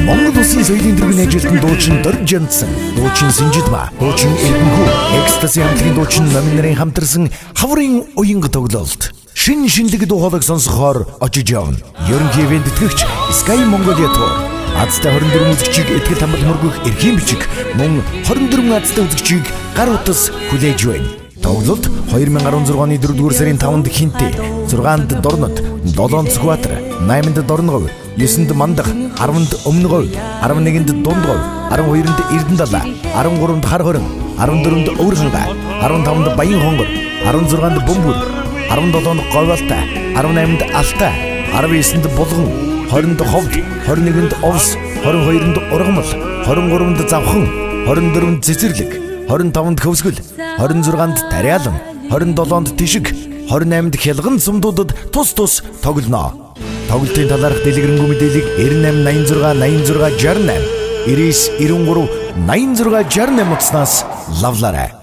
Монгол Улсын соёлын тэргүүний ажилтан дуучин Дорж Жандсан, дуучин Синжидма, дуучин Эрдэнэхүү, Экстаси хамтлагийн дуучин Номин нарын хамтарсан хаврын уянга тоглолт. Шиндэг дуу хоолойг сонсохоор очиж явна. Ерөнхий ивент тэтгэгч Sky Mongolia Tour. Азтай 24 үзэгчийг этгэл хамбал мөргөх эрхийн бичиг мөн 24 азтай үзэгчийг гар утас хүлээж байна. Тоглолт 2016 оны 4-р сарын 5-нд Хинтээ, 6-нд Дорнод, 7-нд Сүхбаатар, 8-нд Дорногов, 9-нд Мандах, 10-нд Өмнөгов, 11-нд Дундгов, 12-нд Эрдэнэдалаа, 13-нд Хар хорин, 14-нд Өвөрханга, 15-нд Баянхонгор, 16-нд Бөмбөр, 17-нд Говьалтай, 18-нд Алтай, 19-нд Булган, 20-нд Ховд, 21-нд Овс, 22-нд Ургамал, 23-нд Завхан, 24-нд Цэцэрлэг, 25-нд Хөвсгөл, 26-нд Тариалан, 27-нд Тишиг, 28-д Хялган сумдуудад тус тоглоно. Тоглолтын талаарх дэлгэрэнгүй мэдээллийг 98 86 86 68 99 93 86 68 утаснаас лавлаарай.